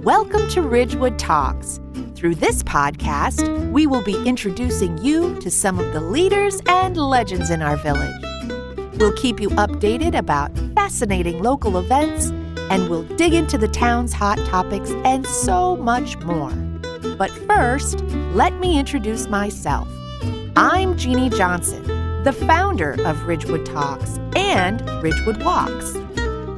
Welcome to Ridgewood Talks. Through this podcast, we will be introducing you to some of the leaders and legends in our village. We'll keep you updated about fascinating local events, and we'll dig into the town's hot topics and so much more. But first, let me introduce myself. I'm Jeannie Johnson, the founder of Ridgewood Talks and Ridgewood Walks.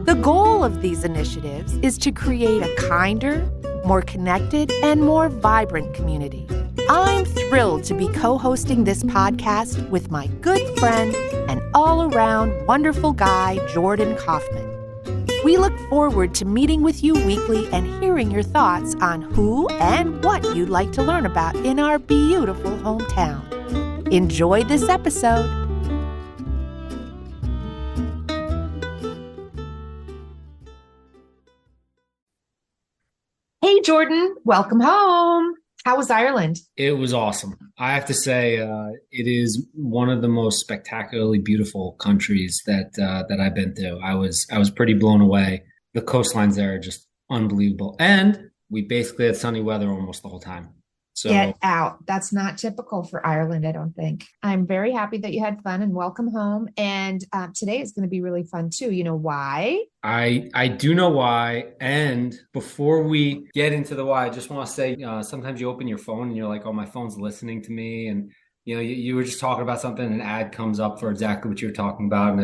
The goal of these initiatives is to create a kinder, more connected, and more vibrant community. I'm thrilled to be co-hosting this podcast with my good friend and all-around wonderful guy, Jordan Kaufman. We look forward to meeting with you weekly and hearing your thoughts on who and what you'd like to learn about in our beautiful hometown. Enjoy this episode. Hey, Jordan, welcome home. How was Ireland? It was awesome. I have to say, it is one of the most spectacularly beautiful countries that I've been to. I was pretty blown away. The coastlines there are just unbelievable, and we basically had sunny weather almost the whole time. So get out. That's not typical for Ireland, I don't think. I'm very happy that you had fun and welcome home. And today is going to be really fun too. You know why? I do know why. And before we get into the why, I just want to say, sometimes you open your phone and you're like, oh, my phone's listening to me. And, you were just talking about something, an ad comes up for exactly what you're talking about. And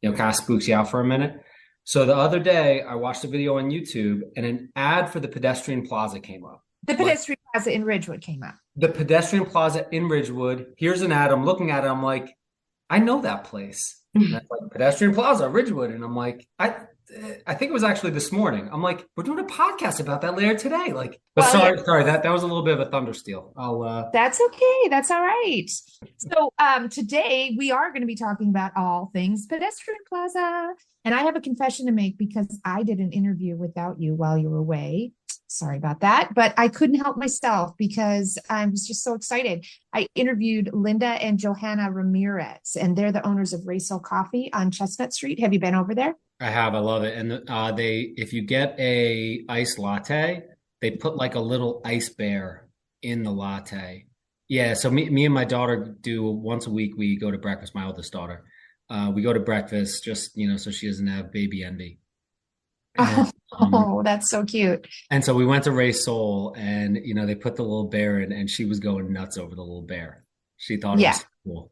it, kind of spooks you out for a minute. So the other day I watched a video on YouTube and an ad for the Pedestrian Plaza came up. The Pedestrian Plaza in Ridgewood came up. The Pedestrian Plaza in Ridgewood. Here's an ad. I'm looking at it. I'm like, I know that place. And that's like Pedestrian Plaza, Ridgewood. And I'm like, I think it was actually this morning. I'm like, we're doing a podcast about that later today. Sorry, that was a little bit of a thunder steal. That's okay. That's all right. So today we are going to be talking about all things Pedestrian Plaza. And I have a confession to make because I did an interview without you while you were away. Sorry about that, but I couldn't help myself because I was just so excited. I interviewed Linda and Johanna Ramirez, and they're the owners of Rey Sol Coffee on Chestnut Street. Have you been over there? I have. I love it. And if you get a iced latte, they put like a little ice bear in the latte. Yeah. So me and my daughter do once a week. We go to breakfast. My oldest daughter. We go to breakfast just so she doesn't have baby envy. And, that's so cute. And so we went to Rey Sol, and they put the little bear in, and she was going nuts over the little bear. She thought it was cool.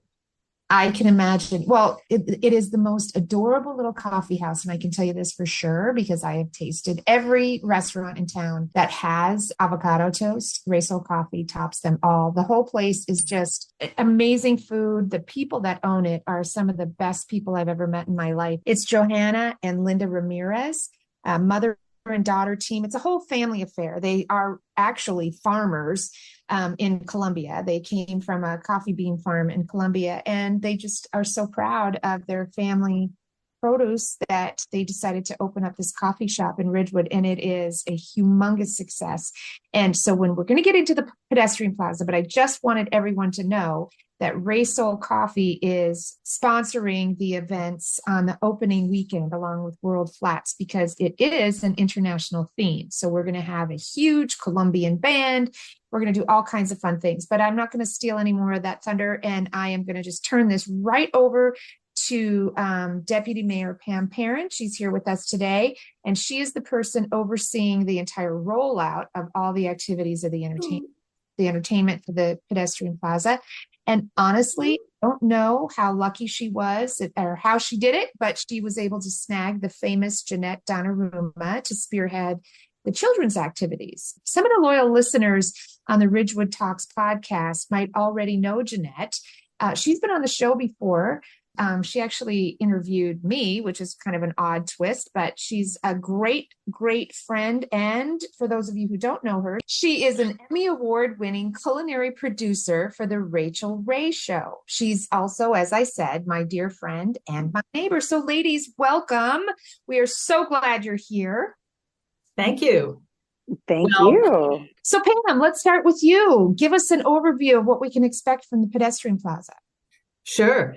I can imagine. Well, it is the most adorable little coffee house, and I can tell you this for sure because I have tasted every restaurant in town that has avocado toast. Rey Sol Coffee tops them all. The whole place is just amazing food. The people that own it are some of the best people I've ever met in my life. It's Johanna and Linda Ramirez. Mother and daughter team. It's a whole family affair. They are actually farmers in Colombia. They came from a coffee bean farm in Colombia, and they just are so proud of their family produce that they decided to open up this coffee shop in Ridgewood, and it is a humongous success. And so when we're going to get into the Pedestrian Plaza, but I just wanted everyone to know that Rey Sol Coffee is sponsoring the events on the opening weekend along with World Flats because it is an international theme. So we're going to have a huge Colombian band. We're going to do all kinds of fun things, but I'm not going to steal any more of that thunder. And I am going to just turn this right over to Deputy Mayor Pam Perron. She's here with us today, and she is the person overseeing the entire rollout of all the activities of the entertainment for the Pedestrian Plaza. And honestly, I don't know how lucky she was or how she did it, but she was able to snag the famous Jeanette Donnarumma to spearhead the children's activities. Some of the loyal listeners on the Ridgewood Talks podcast might already know Jeanette. She's been on the show before. She actually interviewed me, which is kind of an odd twist, but she's a great, great friend. And for those of you who don't know her, she is an Emmy Award-winning culinary producer for the Rachel Ray Show. She's also, as I said, my dear friend and my neighbor. So ladies, welcome. We are so glad you're here. Thank you. Thank you. So Pam, let's start with you. Give us an overview of what we can expect from the Pedestrian Plaza. Sure.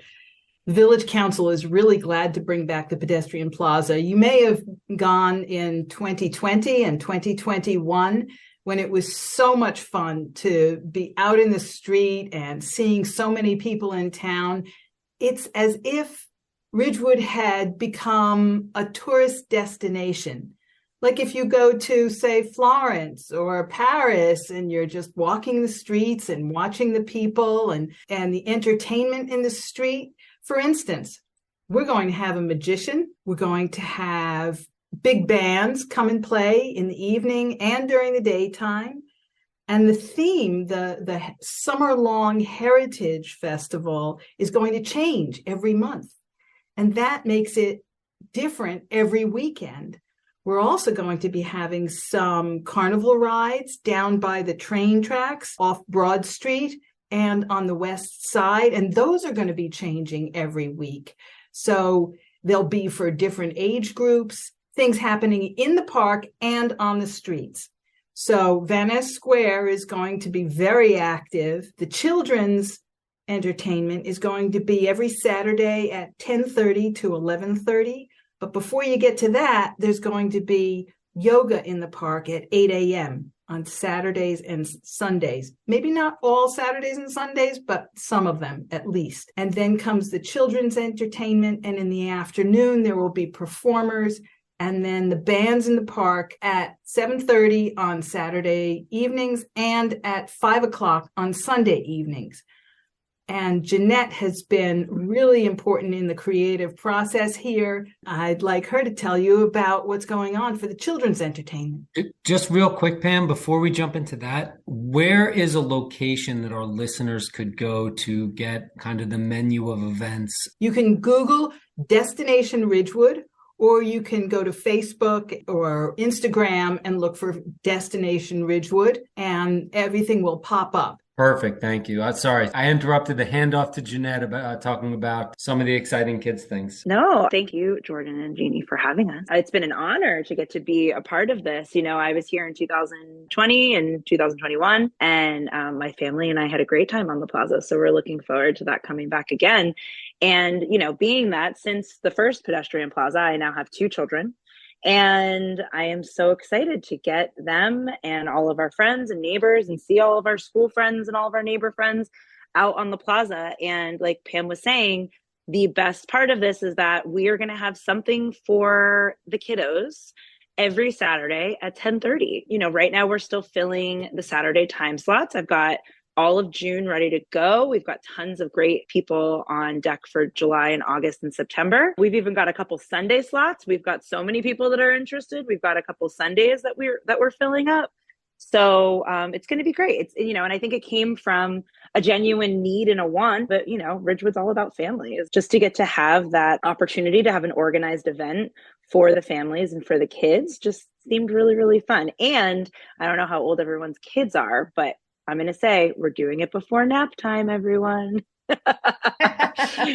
The Village Council is really glad to bring back the Pedestrian Plaza. You may have gone in 2020 and 2021 when it was so much fun to be out in the street and seeing so many people in town. It's as if Ridgewood had become a tourist destination. Like if you go to, say, Florence or Paris and you're just walking the streets and watching the people and the entertainment in the street. For instance, we're going to have a magician. We're going to have big bands come and play in the evening and during the daytime. And the theme, the summer-long Heritage Festival, is going to change every month. And that makes it different every weekend. We're also going to be having some carnival rides down by the train tracks off Broad Street and on the west side. And those are going to be changing every week. So they'll be for different age groups, things happening in the park and on the streets. So Van Ness Square is going to be very active. The children's entertainment is going to be every Saturday at 10:30 to 11:30. But before you get to that, there's going to be yoga in the park at 8 a.m. on Saturdays and Sundays. Maybe not all Saturdays and Sundays, but some of them at least. And then comes the children's entertainment. And in the afternoon, there will be performers. And then the bands in the park at 7:30 on Saturday evenings and at 5 o'clock on Sunday evenings. And Jeanette has been really important in the creative process here. I'd like her to tell you about what's going on for the children's entertainment. Just real quick, Pam, before we jump into that, where is a location that our listeners could go to get kind of the menu of events? You can Google Destination Ridgewood, or you can go to Facebook or Instagram and look for Destination Ridgewood, and everything will pop up. Perfect. Thank you. Sorry, I interrupted the handoff to Jeanette about talking about some of the exciting kids things. No, thank you, Jordan and Jeannie, for having us. It's been an honor to get to be a part of this. You know, I was here in 2020 and 2021, and my family and I had a great time on the plaza. So we're looking forward to that coming back again. And, you know, being that since the first Pedestrian Plaza, I now have 2 children. And I am so excited to get them and all of our friends and neighbors and see all of our school friends and all of our neighbor friends out on the plaza. And like Pam was saying, the best part of this is that we are going to have something for the kiddos every Saturday at 10:30. You know, right now we're still filling the Saturday time slots. I've got all of June ready to go. We've got tons of great people on deck for July and August and September. We've even got a couple Sunday slots. We've got so many people that are interested. We've got a couple Sundays that we're filling up. So it's going to be great. It's, you know, and I think it came from a genuine need and a want, but you know, Ridgewood's all about families. Just to get to have that opportunity to have an organized event for the families and for the kids just seemed really, really fun. And I don't know how old everyone's kids are, but I'm going to say we're doing it before nap time, everyone.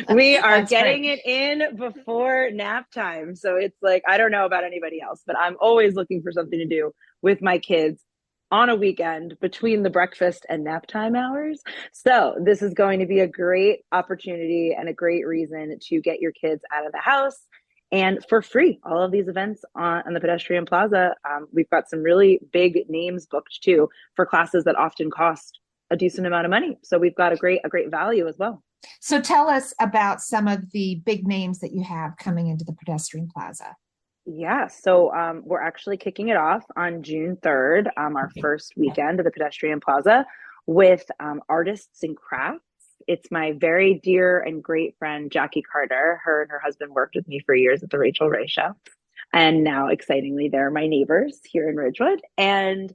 We are getting it in before nap time. So it's like, I don't know about anybody else, but I'm always looking for something to do with my kids on a weekend between the breakfast and nap time hours. So this is going to be a great opportunity and a great reason to get your kids out of the house. And for free, all of these events on the Pedestrian Plaza, we've got some really big names booked too for classes that often cost a decent amount of money. So we've got a great value as well. So tell us about some of the big names that you have coming into the Pedestrian Plaza. Yeah, so we're actually kicking it off on June 3rd, our first weekend of the Pedestrian Plaza with artists and crafts. It's my very dear and great friend, Jackie Carter. Her and her husband worked with me for years at the Rachel Ray Show. And now, excitingly, they're my neighbors here in Ridgewood. And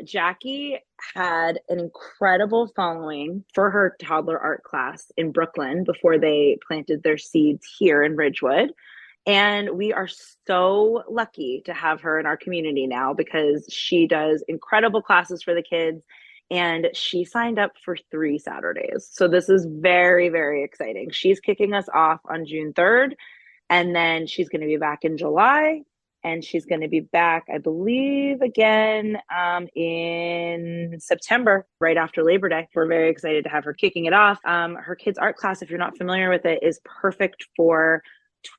Jackie had an incredible following for her toddler art class in Brooklyn before they planted their seeds here in Ridgewood. And we are so lucky to have her in our community now because she does incredible classes for the kids. And she signed up for 3 Saturdays. So this is very, very exciting. She's kicking us off on June 3rd. And then she's going to be back in July. And she's going to be back, I believe, again in September, right after Labor Day. We're very excited to have her kicking it off. Her kids' art class, if you're not familiar with it, is perfect for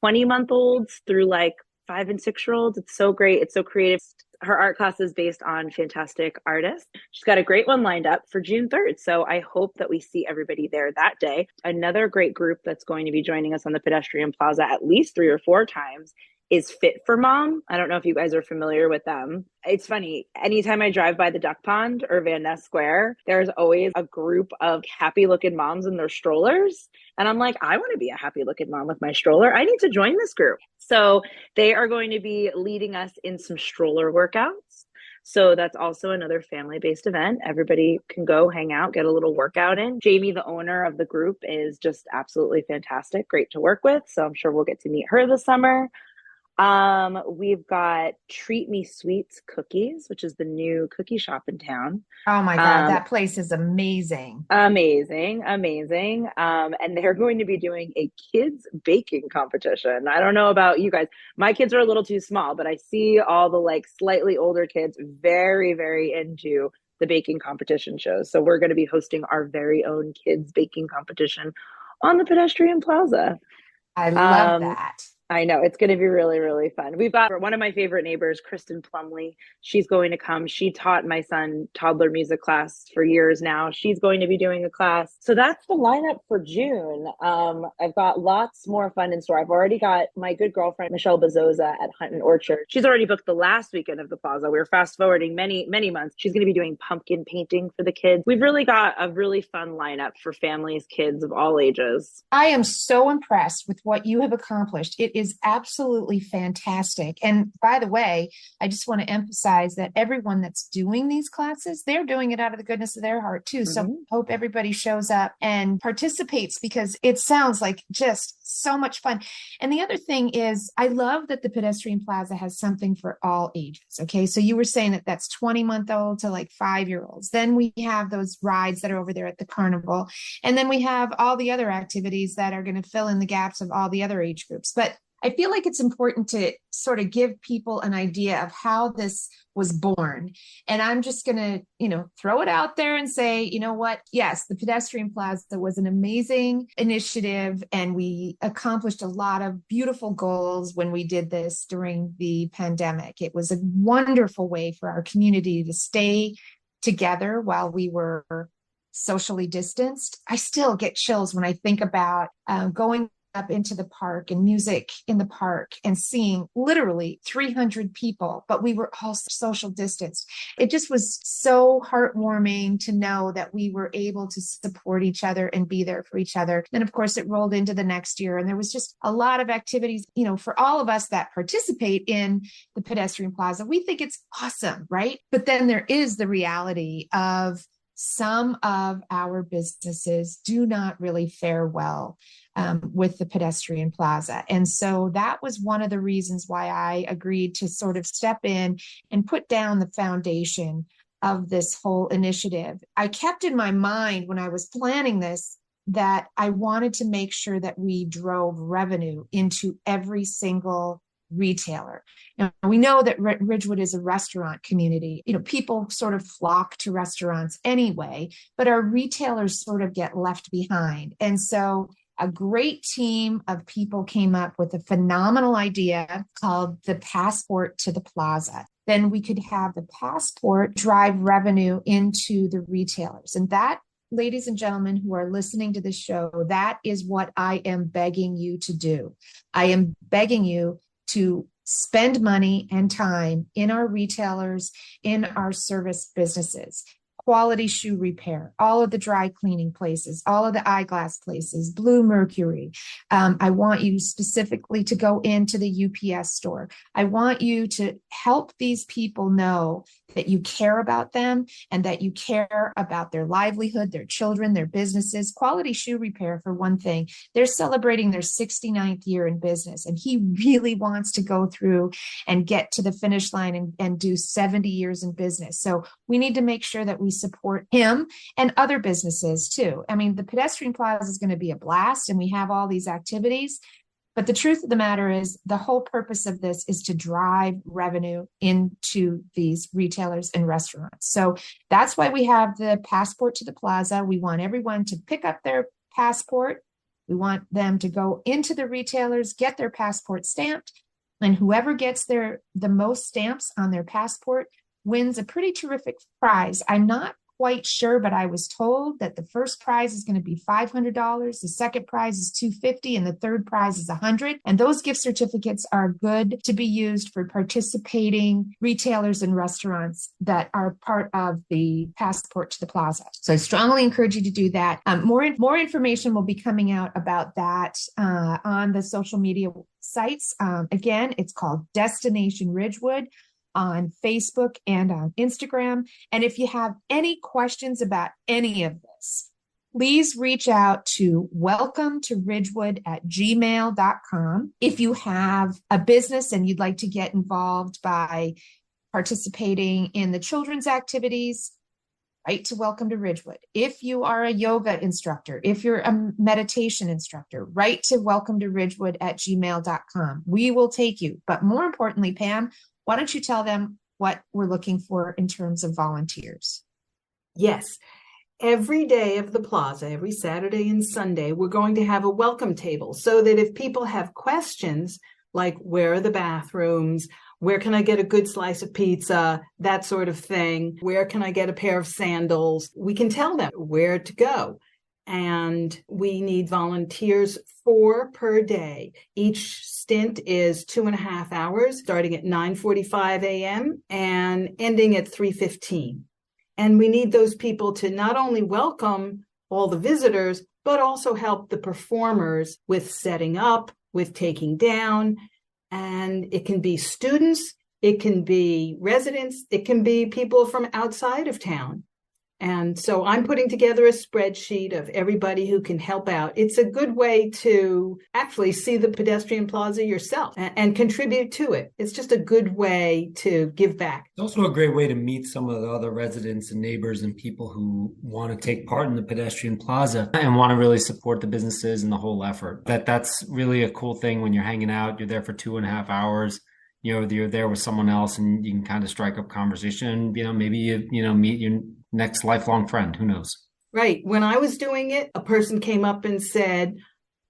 20-month-olds through like 5 and 6-year-olds. It's so great. It's so creative. Her art class is based on fantastic artists. She's got a great one lined up for June 3rd. So I hope that we see everybody there that day. Another great group that's going to be joining us on the Pedestrian Plaza at least 3 or 4 times is Fit for Mom. I don't know if you guys are familiar with them. It's funny. Anytime I drive by the Duck Pond or Van Ness Square, there's always a group of happy looking moms in their strollers. And I'm like, I want to be a happy looking mom with my stroller. I need to join this group. So they are going to be leading us in some stroller workouts. So that's also another family-based event. Everybody can go hang out, get a little workout in. Jamie, the owner of the group, is just absolutely fantastic. Great to work with. So I'm sure we'll get to meet her this summer. We've got Treat Me Sweets Cookies, which is the new cookie shop in town. Oh my God, that place is amazing. Amazing. And they're going to be doing a kids baking competition. I don't know about you guys. My kids are a little too small, but I see all the like slightly older kids very, very into the baking competition shows. So we're going to be hosting our very own kids baking competition on the Pedestrian Plaza. I love that. I know it's going to be really, really fun. We've got one of my favorite neighbors, Kristen Plumley. She's going to come. She taught my son toddler music class for years now. She's going to be doing a class. So that's the lineup for June. I've got lots more fun in store. I've already got my good girlfriend, Michelle Bezosa at Hunt and Orchard. She's already booked the last weekend of the plaza. We were fast forwarding many, many months. She's going to be doing pumpkin painting for the kids. We've really got a really fun lineup for families, kids of all ages. I am so impressed with what you have accomplished. It is absolutely fantastic. And by the way, I just want to emphasize that everyone that's doing these classes, they're doing it out of the goodness of their heart too. So hope everybody shows up and participates because it sounds like just so much fun. And the other thing is, I love that the Pedestrian Plaza has something for all ages. Okay. So you were saying that that's 20-month-old to like 5-year-olds. Then we have those rides that are over there at the carnival. And then we have all the other activities that are going to fill in the gaps of all the other age groups. But I feel like it's important to sort of give people an idea of how this was born. And I'm just going to, throw it out there and say, you know what? Yes, the Pedestrian Plaza was an amazing initiative, and we accomplished a lot of beautiful goals when we did this during the pandemic. It was a wonderful way for our community to stay together while we were socially distanced. I still get chills when I think about going up into the park and music in the park and seeing literally 300 people, but we were all social distanced. It just was so heartwarming to know that we were able to support each other and be there for each other. Then, of course, it rolled into the next year, and there was just a lot of activities, for all of us that participate in the Pedestrian Plaza. We think it's awesome, right? But then there is the reality of some of our businesses do not really fare well with the Pedestrian Plaza. And so that was one of the reasons why I agreed to sort of step in and put down the foundation of this whole initiative. I kept in my mind when I was planning this that I wanted to make sure that we drove revenue into every single retailer. Now, we know that Ridgewood is a restaurant community. People sort of flock to restaurants anyway, but our retailers sort of get left behind. And so a great team of people came up with a phenomenal idea called the Passport to the Plaza. Then we could have the Passport drive revenue into the retailers. And that, ladies and gentlemen who are listening to this show, that is what I am begging you to do. I am begging you to spend money and time in our retailers, in our service businesses. Quality Shoe Repair, all of the dry cleaning places, all of the eyeglass places, Blue Mercury. I want you specifically to go into the UPS store. I want you to help these people know that you care about them and that you care about their livelihood, their children, their businesses. Quality Shoe Repair, for one thing, they're celebrating their 69th year in business, and he really wants to go through and get to the finish line and do 70 years in business. So we need to make sure that we support him and other businesses too. I mean, the Pedestrian Plaza is going to be a blast, and we have all these activities, But the truth of the matter is the whole purpose of this is to drive revenue into these retailers and restaurants. So that's why we have the Passport to the Plaza. We want everyone to pick up their passport. We want them to go into the retailers, get their passport stamped, and whoever gets the most stamps on their passport wins a pretty terrific prize. I'm not quite sure, but I was told that the first prize is going to be $500, the second prize is $250, and the third prize is $100. And those gift certificates are good to be used for participating retailers and restaurants that are part of the Passport to the Plaza. So I strongly encourage you to do that. More information will be coming out about that on the social media sites. Again, it's called Destination Ridgewood on Facebook and on Instagram. And if you have any questions about any of this, please reach out to welcome-to-ridgewood@gmail.com. If you have a business and you'd like to get involved by participating in the children's activities, write to Welcome to Ridgewood. If you are a yoga instructor, if you're a meditation instructor, write to welcome-to-ridgewood@gmail.com. We will take you. But more importantly, Pam, why don't you tell them what we're looking for in terms of volunteers? Yes. Every day of the plaza, every Saturday and Sunday, we're going to have a welcome table so that if people have questions like where are the bathrooms, where can I get a good slice of pizza, that sort of thing, where can I get a pair of sandals, we can tell them where to go. And we need volunteers 4 per day. Each stint is 2.5 hours, starting at 9:45 a.m. and ending at 3:15. And we need those people to not only welcome all the visitors, but also help the performers with setting up, with taking down. And it can be students, it can be residents, it can be people from outside of town. And so I'm putting together a spreadsheet of everybody who can help out. It's a good way to actually see the pedestrian plaza yourself and contribute to it. It's just a good way to give back. It's also a great way to meet some of the other residents and neighbors and people who want to take part in the pedestrian plaza and want to really support the businesses and the whole effort. That's really a cool thing when you're hanging out. You're there for 2.5 hours. You're there with someone else and you can kind of strike up conversation. Maybe you meet your next lifelong friend. Who knows? Right. When I was doing it, a person came up and said,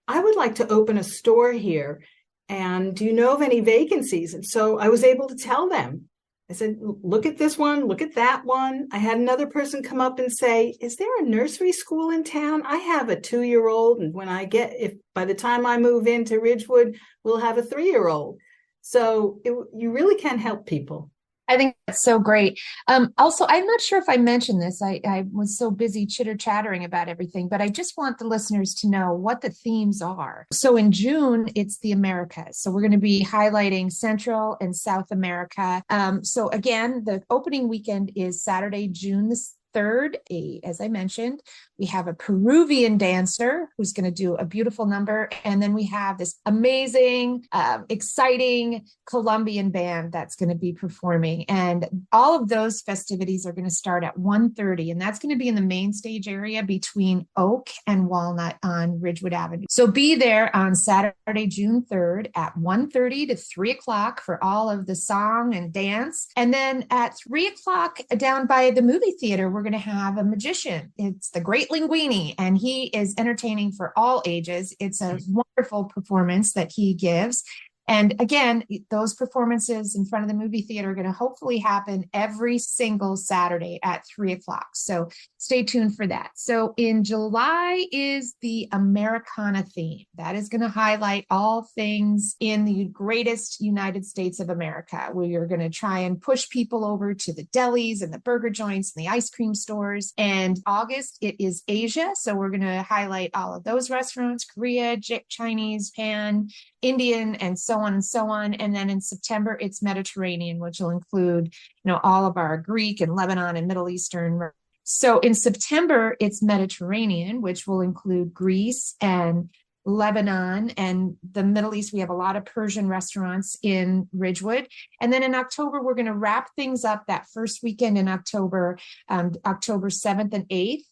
I would like to open a store here. And do you know of any vacancies? And so I was able to tell them. I said, look at this one, look at that one. I had another person come up and say, is there a nursery school in town? I have a 2-year-old. And if by the time I move into Ridgewood, we'll have a 3-year-old. So you really can help people. I think that's so great. Also, I'm not sure if I mentioned this. I was so busy chitter-chattering about everything, but I just want the listeners to know what the themes are. So in June, it's the Americas. So we're going to be highlighting Central and South America. So again, the opening weekend is Saturday, June the 3rd. As I mentioned, we have a Peruvian dancer who's going to do a beautiful number. And then we have this amazing, exciting Colombian band that's going to be performing. And all of those festivities are going to start at 1:30. And that's going to be in the main stage area between Oak and Walnut on Ridgewood Avenue. So be there on Saturday, June 3rd at 1:30 to 3 o'clock for all of the song and dance. And then at 3 o'clock down by the movie theater, we're going to have a magician. It's the Great Linguini, and he is entertaining for all ages. It's a wonderful performance that he gives. And again, those performances in front of the movie theater are going to hopefully happen every single Saturday at 3 o'clock. So stay tuned for that. So in July is the Americana theme. That is going to highlight all things in the greatest United States of America. We are going to try and push people over to the delis and the burger joints and the ice cream stores. And August, it is Asia. So we're going to highlight all of those restaurants: Korea, Chinese, Pan, Indian, and so on and so on. And then in September, it's Mediterranean, which will include, all of our Greek and Lebanon and Middle Eastern. So in September, it's Mediterranean, which will include Greece and Lebanon and the Middle East. We have a lot of Persian restaurants in Ridgewood. And then in October, we're going to wrap things up that first weekend in October, October 7th and 8th.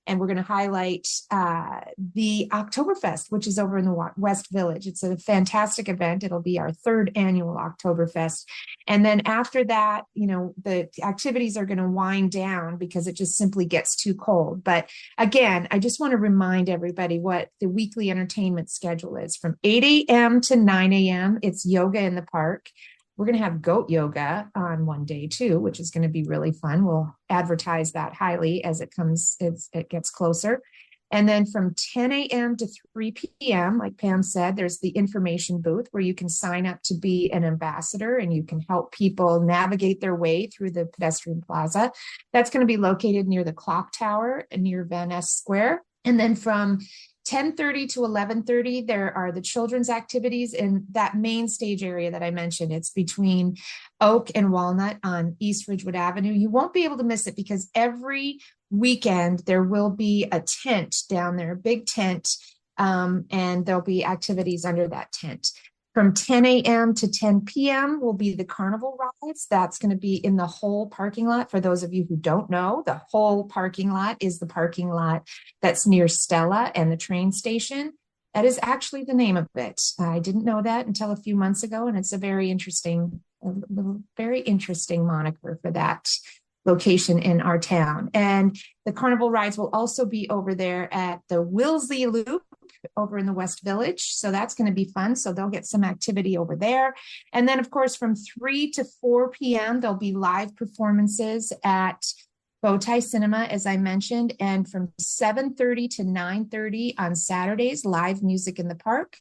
And we're going to highlight the Oktoberfest, which is over in the West Village. It's a fantastic event. It'll be our third annual Oktoberfest. And then after that, the activities are going to wind down because it just simply gets too cold. But again, I just want to remind everybody what the weekly entertainment schedule is. From 8 a.m. to 9 a.m., it's yoga in the park. We're going to have goat yoga on one day too, which is going to be really fun. We'll advertise that highly as it gets closer. And then from 10 a.m. to 3 p.m., like Pam said, there's the information booth where you can sign up to be an ambassador and you can help people navigate their way through the pedestrian plaza. That's going to be located near the clock tower and near Van Ness Square. And then from 10:30 to 11:30, there are the children's activities in that main stage area that I mentioned. It's between Oak and Walnut on East Ridgewood Avenue. You won't be able to miss it because every weekend there will be a tent down there, a big tent, and there'll be activities under that tent. From 10 a.m. to 10 p.m. will be the carnival rides. That's going to be in the whole parking lot. For those of you who don't know, the whole parking lot is the parking lot that's near Stella and the train station. That is actually the name of it. I didn't know that until a few months ago, and it's a very interesting moniker for that location in our town. And the carnival rides will also be over there at the Willsey Loop over in the West Village. So that's going to be fun. So they'll get some activity over there. And then, of course, from 3 to 4 p.m., there'll be live performances at Bowtie Cinema, as I mentioned, and from 7:30 to 9:30 on Saturdays, live music in the park.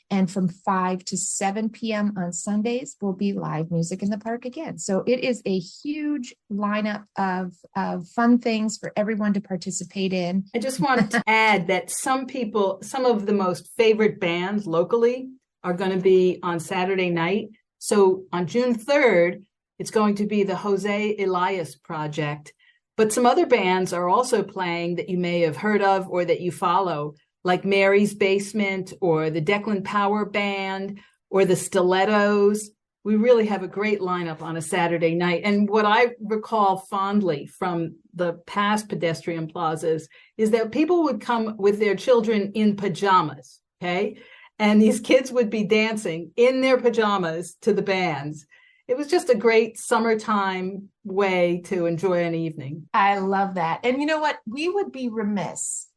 And from 5 to 7 p.m. on Sundays will be live music in the park again. So it is a huge lineup of fun things for everyone to participate in. I just wanted to add that some of the most favorite bands locally are going to be on Saturday night. So on June 3rd, it's going to be the Jose Elias Project. But some other bands are also playing that you may have heard of or that you follow, like Mary's Basement or the Declan Power Band or the Stilettos. We really have a great lineup on a Saturday night. And what I recall fondly from the past pedestrian plazas is that people would come with their children in pajamas, okay? And these kids would be dancing in their pajamas to the bands. It was just a great summertime way to enjoy an evening. I love that. And you know what? We would be remiss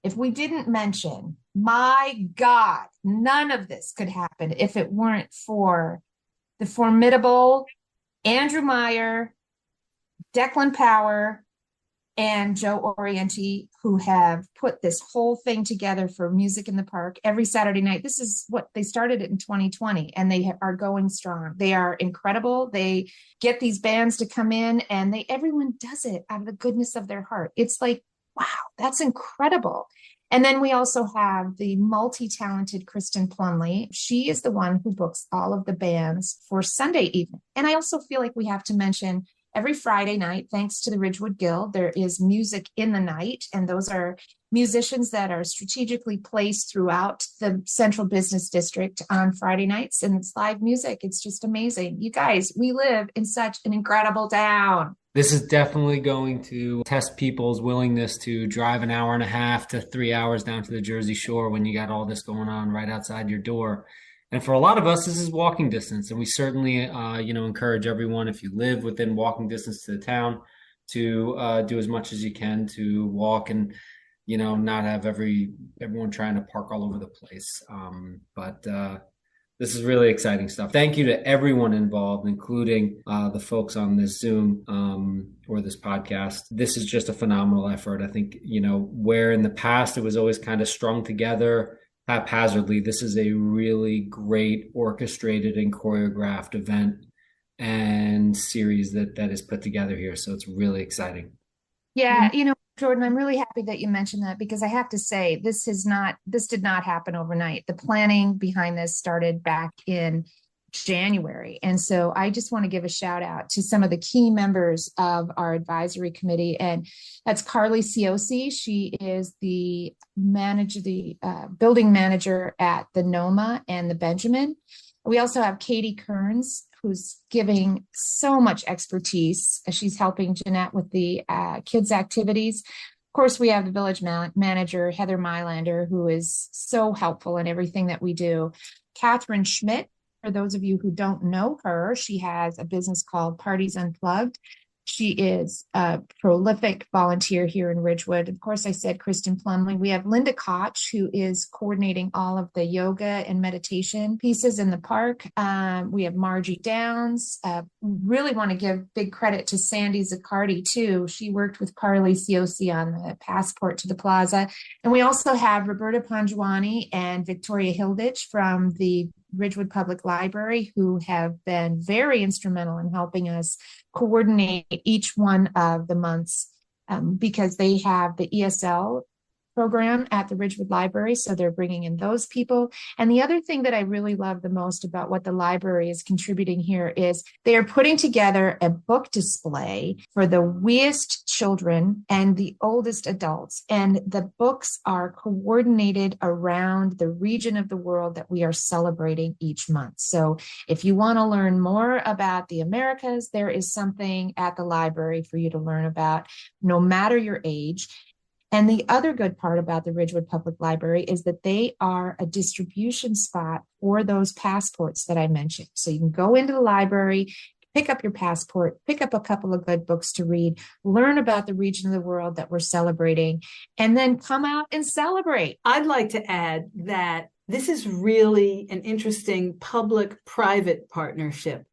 if we didn't mention, my God, none of this could happen if it weren't for the formidable Andrew Meyer, Declan Power, and Joe Orienti, who have put this whole thing together for Music in the Park every Saturday night. This is what they started it in 2020, and they are going strong. They are incredible. They get these bands to come in, and everyone does it out of the goodness of their heart. It's like, wow, that's incredible. And then we also have the multi-talented Kristen Plumley. She is the one who books all of the bands for Sunday evening. And I also feel like we have to mention every Friday night, thanks to the Ridgewood Guild, there is music in the night. And those are musicians that are strategically placed throughout the central business district on Friday nights. And it's live music. It's just amazing. You guys, we live in such an incredible town. This is definitely going to test people's willingness to drive an hour and a half to 3 hours down to the Jersey Shore when you got all this going on right outside your door. And for a lot of us, this is walking distance. And we certainly, encourage everyone, if you live within walking distance to the town, to do as much as you can to walk and, not have everyone trying to park all over the place. But this is really exciting stuff. Thank you to everyone involved, including the folks on this Zoom or this podcast. This is just a phenomenal effort. I think, where in the past it was always kind of strung together haphazardly, this is a really great orchestrated and choreographed event and series that is put together here. So it's really exciting. Yeah, Jordan, I'm really happy that you mentioned that because I have to say this did not happen overnight. The planning behind this started back in January. And so I just want to give a shout out to some of the key members of our advisory committee. And that's Carly Ciosi. She is the building manager at the Noma and the Benjamin. We also have Katie Kearns, who's giving so much expertise. She's helping Jeanette with the kids' activities. course, we have the village manager, Heather Mylander, who is so helpful in everything that we do. Catherine Schmidt, for those of you who don't know her, she has a business called Parties Unplugged. She is a prolific volunteer here in Ridgewood. Of course, I said Kristen Plumley. We have Linda Koch, who is coordinating all of the yoga and meditation pieces in the park. We have Margie Downs. Really want to give big credit to Sandy Zaccardi, too. She worked with Carly Ciosi on the passport to the plaza. And we also have Roberta Panjuani and Victoria Hilditch from the Ridgewood Public Library, who have been very instrumental in helping us coordinate each one of the months because they have the ESL program at the Ridgewood Library. So they're bringing in those people. And the other thing that I really love the most about what the library is contributing here is they are putting together a book display for the weest children and the oldest adults. And the books are coordinated around the region of the world that we are celebrating each month. So if you want to learn more about the Americas, there is something at the library for you to learn about, no matter your age. And the other good part about the Ridgewood Public Library is that they are a distribution spot for those passports that I mentioned. So you can go into the library, pick up your passport, pick up a couple of good books to read, learn about the region of the world that we're celebrating, and then come out and celebrate. I'd like to add that this is really an interesting public-private partnership.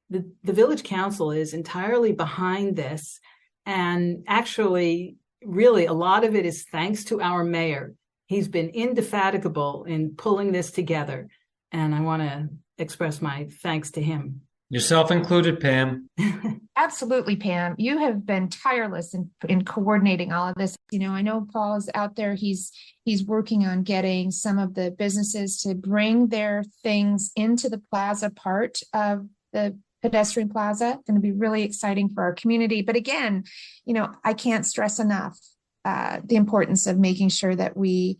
The Village Council is entirely behind this, and actually, really, a lot of it is thanks to our mayor. He's been indefatigable in pulling this together, and I want to express my thanks to him. Yourself included, Pam. Absolutely, Pam. You have been tireless in coordinating all of this. You know, I know Paul is out there. He's working on getting some of the businesses to bring their things into the plaza part of the pedestrian plaza. Going to be really exciting for our community. But again, you know, I can't stress enough the importance of making sure that we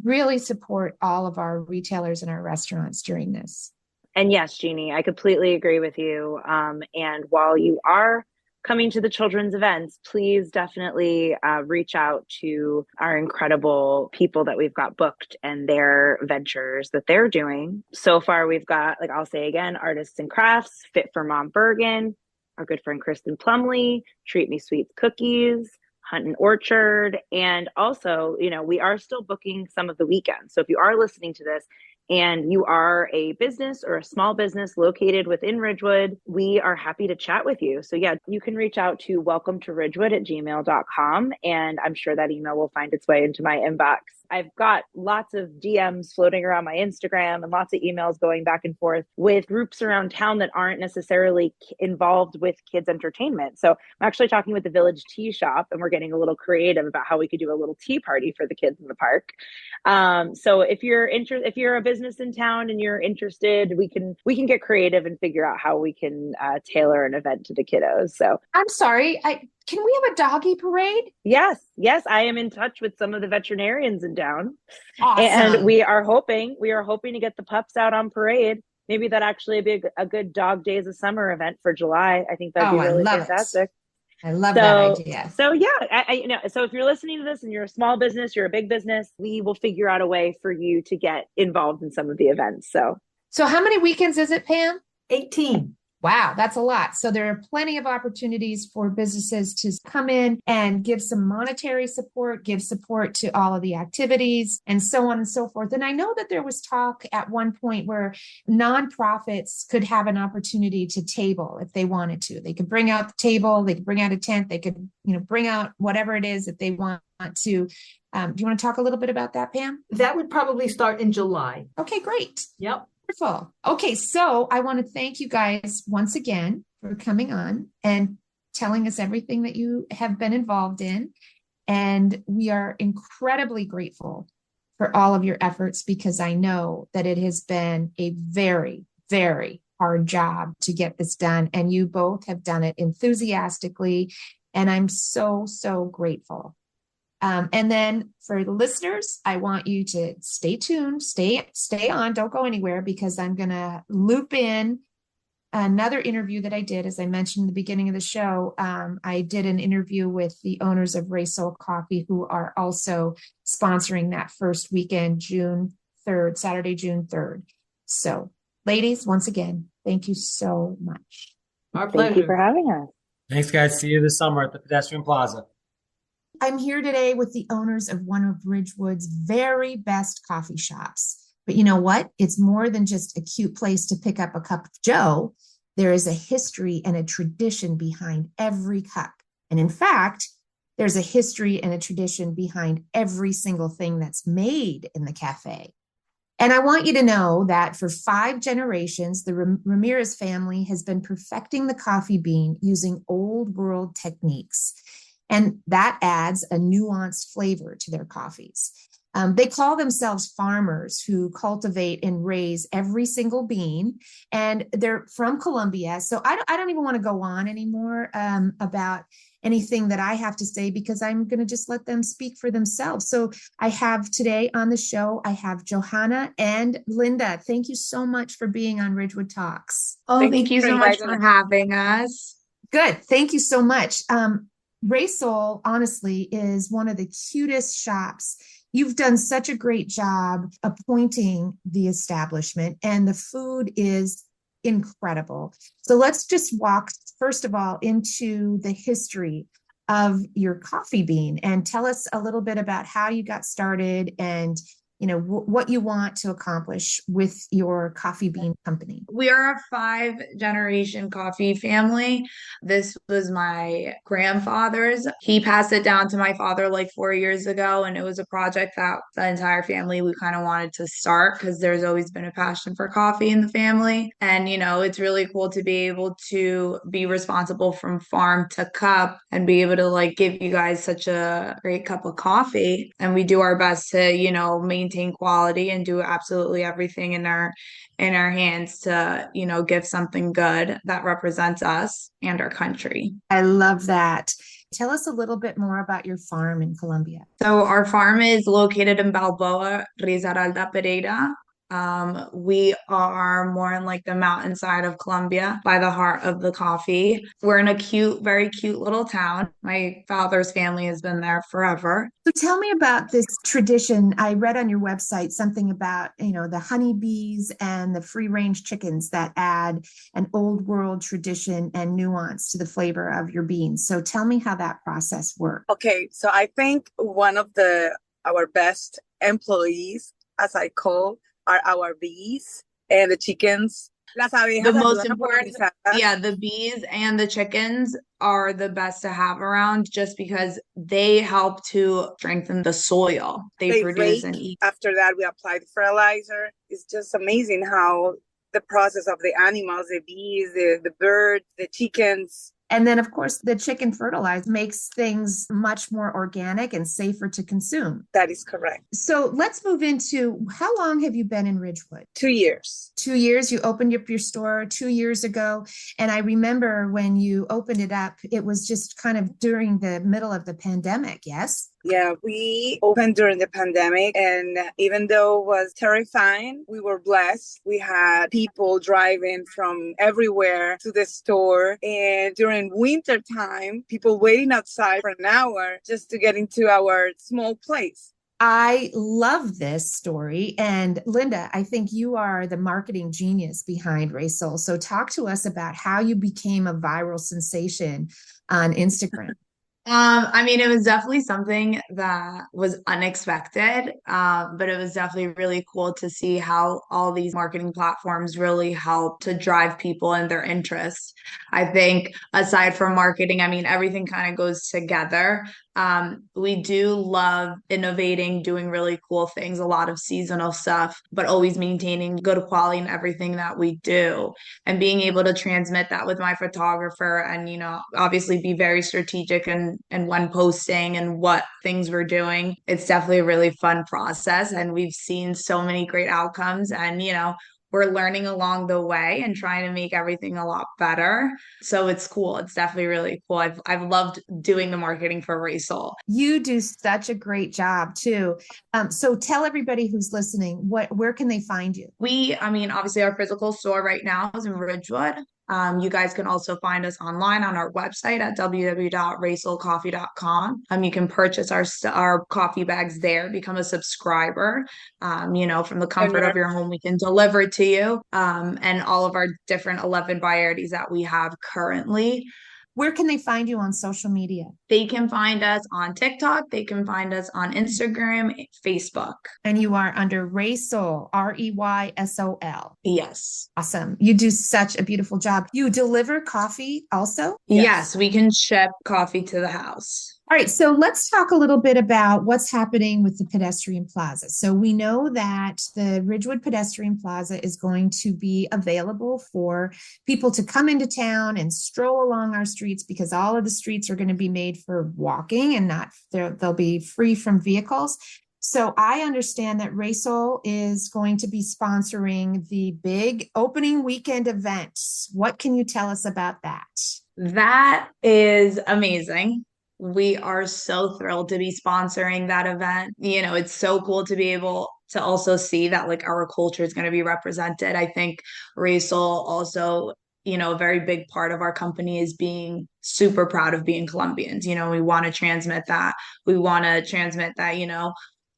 really support all of our retailers and our restaurants during this. And yes, Jeannie, I completely agree with you. And while you are coming to the children's events, please definitely reach out to our incredible people that we've got booked and their ventures that they're doing. So far, we've got, like I'll say again, Artists and Crafts, Fit for Mom Bergen, our good friend Kristen Plumley, Treat Me Sweets Cookies, Hunt and Orchard. And also, you know, we are still booking some of the weekends. So if you are listening to this and you are a business or a small business located within Ridgewood, we are happy to chat with you. So yeah, you can reach out to welcometoridgewood@gmail.com, and I'm sure that email will find its way into my inbox. I've got lots of DMs floating around my Instagram and lots of emails going back and forth with groups around town that aren't necessarily involved with kids entertainment. So I'm actually talking with the Village Tea Shop, and we're getting a little creative about how we could do a little tea party for the kids in the park. So if you're a business in town and you're interested, we can get creative and figure out how we can tailor an event to the kiddos. So I'm sorry, can we have a doggy parade? Yes, I am in touch with some of the veterinarians in town. Awesome. And we are hoping to get the pups out on parade. Maybe that actually be a good dog days of summer event for July. I think that'd be really fantastic. I love that idea. So yeah, so if you're listening to this and you're a small business, you're a big business, we will figure out a way for you to get involved in some of the events. So how many weekends is it, Pam? 18. Wow, that's a lot. So there are plenty of opportunities for businesses to come in and give some monetary support, give support to all of the activities, and so on and so forth. And I know that there was talk at one point where nonprofits could have an opportunity to table if they wanted to. They could bring out the table, they could bring out a tent, they could, bring out whatever it is that they want to. Do you want to talk a little bit about that, Pam? That would probably start in July. Okay, great. Yep. Wonderful. Okay, so I want to thank you guys once again for coming on and telling us everything that you have been involved in. And we are incredibly grateful for all of your efforts because I know that it has been a very, very hard job to get this done. And you both have done it enthusiastically. And I'm so, so grateful. And then for the listeners, I want you to stay tuned, stay on, don't go anywhere because I'm going to loop in another interview that I did, as I mentioned in the beginning of the show, I did an interview with the owners of Rey Sol Coffee, who are also sponsoring that first weekend, June 3rd, Saturday, June 3rd. So, ladies, once again, thank you so much. Our Thank you for pleasure. having us. Thanks, guys. See you this summer at the Pedestrian Plaza. I'm here today with the owners of one of Ridgewood's very best coffee shops. But you know what? It's more than just a cute place to pick up a cup of joe. There is a history and a tradition behind every cup. And in fact, there's a history and a tradition behind every single thing that's made in the cafe. And I want you to know that for 5 generations, the Ramirez family has been perfecting the coffee bean using old world techniques. And that adds a nuanced flavor to their coffees. They call themselves farmers who cultivate and raise every single bean, and they're from Colombia. So I don't even want to go on anymore about anything that I have to say, because I'm going to just let them speak for themselves. So I have today on the show, I have Johanna and Linda. Thank you so much for being on Ridgewood Talks. Oh, thank you so much for having us. Good. Thank you so much. Rey Sol, honestly, is one of the cutest shops. You've done such a great job appointing the establishment, and the food is incredible. So let's just walk, first of all, into the history of your coffee bean and tell us a little bit about how you got started and what you want to accomplish with your coffee bean company. We are a 5-generation coffee family. This was my grandfather's. He passed it down to my father like 4 years ago, and it was a project that the entire family, we kind of wanted to start because there's always been a passion for coffee in the family. And, it's really cool to be able to be responsible from farm to cup and be able to give you guys such a great cup of coffee. And we do our best to, maintain quality and do absolutely everything in our hands to give something good that represents us and our country. I love that. Tell us a little bit more about your farm in Colombia. So our farm is located in Balboa, Risaralda, Pereira. We are more in the mountainside of Colombia by the heart of the coffee. We're in a very cute little town. My father's family has been there forever. So tell me about this tradition. I read on your website something about, the honeybees and the free range chickens that add an old world tradition and nuance to the flavor of your beans. So tell me how that process works. Okay, so I think one of our best employees, as I call, are our bees and the chickens. The most important, the bees and the chickens are the best to have around just because they help to strengthen the soil. They produce and eat. After that, we apply the fertilizer. It's just amazing how the process of the animals, the bees, the birds, the chickens. And then, of course, the chicken fertilizer makes things much more organic and safer to consume. That is correct. So let's move into, how long have you been in Ridgewood? 2 years. 2 years. You opened up your store 2 years ago. And I remember when you opened it up, it was just kind of during the middle of the pandemic, yes? Yeah, we opened during the pandemic, and even though it was terrifying, we were blessed. We had people driving from everywhere to the store, and during winter time, people waiting outside for an hour just to get into our small place. I love this story. And Linda, I think you are the marketing genius behind Rey Sol. So talk to us about how you became a viral sensation on Instagram. It was definitely something that was unexpected, but it was definitely really cool to see how all these marketing platforms really help to drive people and their interest. I think aside from marketing, everything kind of goes together. We do love innovating, doing really cool things, a lot of seasonal stuff, but always maintaining good quality in everything that we do and being able to transmit that with my photographer and, obviously be very strategic and when posting and what things we're doing. It's definitely a really fun process, and we've seen so many great outcomes, and, we're learning along the way and trying to make everything a lot better. So it's cool. It's definitely really cool. I've loved doing the marketing for Rey Sol. You do such a great job too. So tell everybody who's listening, where can they find you? Obviously our physical store right now is in Ridgewood. You guys can also find us online on our website at www.reysolcoffee.com. You can purchase our coffee bags there, become a subscriber. From the comfort of your home, we can deliver it to you. And all of our different 11 varieties that we have currently. Where can they find you on social media? They can find us on TikTok. They can find us on Instagram, Facebook. And you are under Rey Sol, Reysol. Yes. Awesome. You do such a beautiful job. You deliver coffee also? Yes, we can ship coffee to the house. All right, so let's talk a little bit about what's happening with the pedestrian plaza. So we know that the Ridgewood Pedestrian Plaza is going to be available for people to come into town and stroll along our streets, because all of the streets are going to be made for walking and they'll be free from vehicles. So I understand that Rey Sol is going to be sponsoring the big opening weekend event. What can you tell us about that? That is amazing. We are so thrilled to be sponsoring that event. It's so cool to be able to also see that like our culture is going to be represented. I think Rey Sol also, a very big part of our company is being super proud of being Colombians. We want to transmit that. We want to transmit that,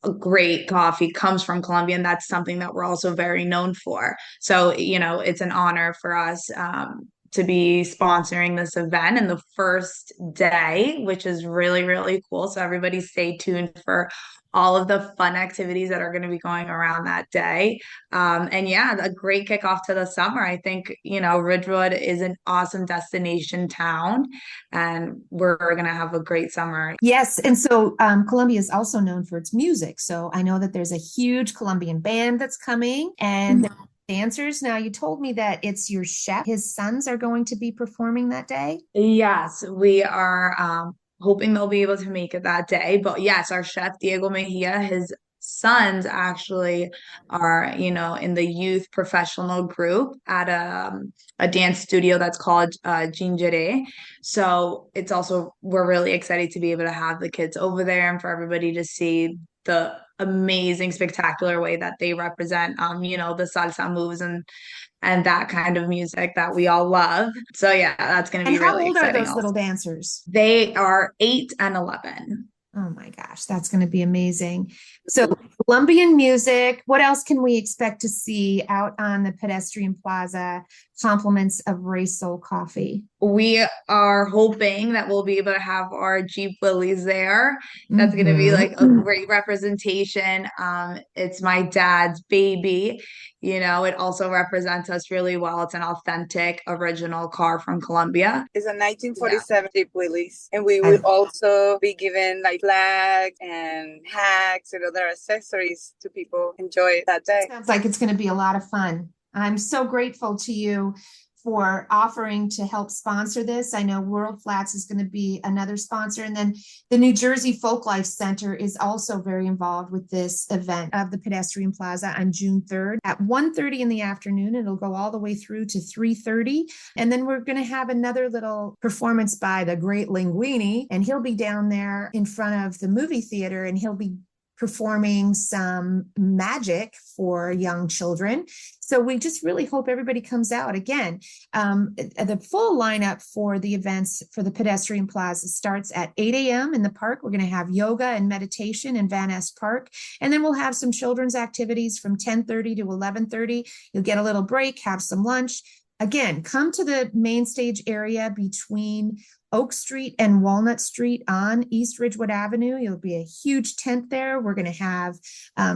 a great coffee comes from Colombia, and that's something that we're also very known for. So, it's an honor for us to be sponsoring this event in the first day, which is really, really cool. So everybody stay tuned for all of the fun activities that are going to be going around that day. And yeah, a great kickoff to the summer. I think, Ridgewood is an awesome destination town, and we're going to have a great summer. Yes. And so Colombia is also known for its music. So I know that there's a huge Colombian band that's coming, and dancers. Now, you told me that it's your chef. His sons are going to be performing that day? Yes, we are hoping they'll be able to make it that day. But yes, our chef, Diego Mejia, his sons actually are, in the youth professional group at a dance studio that's called Jeanette. So we're really excited to be able to have the kids over there and for everybody to see the amazing, spectacular way that they represent, the salsa moves and that kind of music that we all love. So yeah, that's going to be really exciting. And how old are those little dancers? They are 8 and 11. Oh my gosh, that's going to be amazing. So Colombian music, what else can we expect to see out on the pedestrian plaza? Compliments of Rey Sol Coffee. We are hoping that we'll be able to have our Jeep Willys there. That's going to be like a great representation. It's my dad's baby. It also represents us really well. It's an authentic, original car from Colombia. It's a 1947 Jeep Willys. And we will also be given like flags and hats and other accessories to people enjoy that day. Sounds like it's going to be a lot of fun. I'm so grateful to you for offering to help sponsor this. I know World Flats is going to be another sponsor. And then the New Jersey Folklife Center is also very involved with this event of the Pedestrian Plaza on June 3rd at 1:30 in the afternoon. It'll go all the way through to 3:30. And then we're going to have another little performance by the great Linguini. And he'll be down there in front of the movie theater, and he'll be performing some magic for young children. So we just really hope everybody comes out. Again, the full lineup for the events for the Pedestrian Plaza starts at 8 a.m. in the park. We're going to have yoga and meditation in Van Neste Park. And then we'll have some children's activities from 10:30 to 11:30. You'll get a little break, have some lunch. Again, come to the main stage area between Oak Street and Walnut Street on East Ridgewood Avenue. You'll be a huge tent there. We're going to have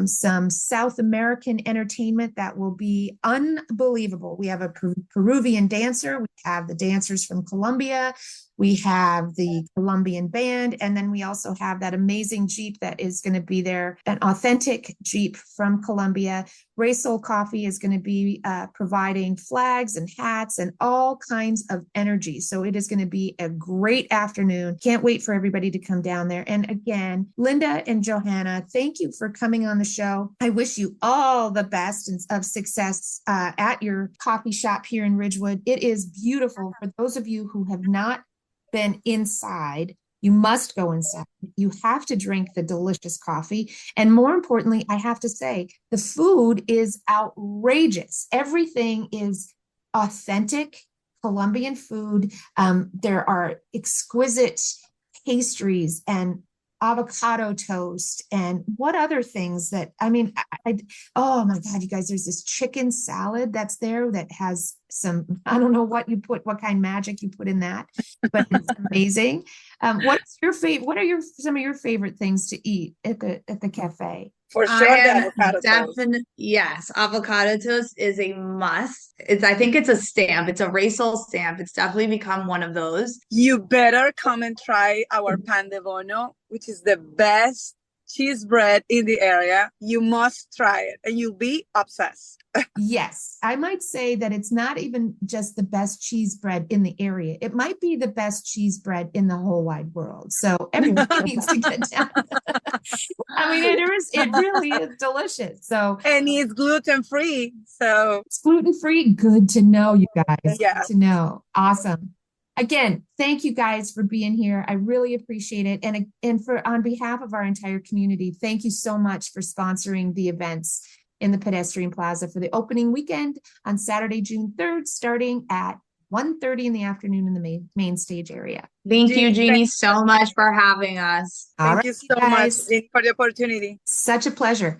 some South American entertainment that will be unbelievable. We have a Peruvian dancer. We have the dancers from Colombia. We have the Colombian band, and then we also have that amazing Jeep that is going to be there, an authentic Jeep from Colombia. Rey Sol Coffee is going to be providing flags and hats and all kinds of energy. So it is going to be a great afternoon. Can't wait for everybody to come down there. And again, Linda and Johanna, thank you for coming on the show. I wish you all the best of success at your coffee shop here in Ridgewood. It is beautiful. For those of you who have not been inside, you must go inside. You have to drink the delicious coffee. And more importantly, I have to say, the food is outrageous. Everything is authentic, Colombian food. There are exquisite pastries and avocado toast and what other things that oh my God, you guys, there's this chicken salad that's there that has some, I don't know what kind of magic you put in that, but it's amazing. What's your favorite? What are some of your favorite things to eat at the cafe? For sure, the avocado toast. Yes, avocado toast is a must. I think it's a stamp. It's a Rey Sol stamp. It's definitely become one of those. You better come and try our pan de bono, which is the best cheese bread in the area. You must try it and you'll be obsessed. Yes, I might say that it's not even just the best cheese bread in the area. It might be the best cheese bread in the whole wide world. So everyone needs to get down. It really is delicious. So, and it's gluten-free. So it's gluten-free. Good to know, you guys. Yeah. Good to know. Awesome. Again, thank you guys for being here. I really appreciate it. And on behalf of our entire community, thank you so much for sponsoring the events in the Pedestrian Plaza for the opening weekend on Saturday, June 3rd, starting at 1:30 in the afternoon in the main stage area. Thank you, Jeannie, so much for having us. Thank you so much, Jeannie, for the opportunity. Such a pleasure.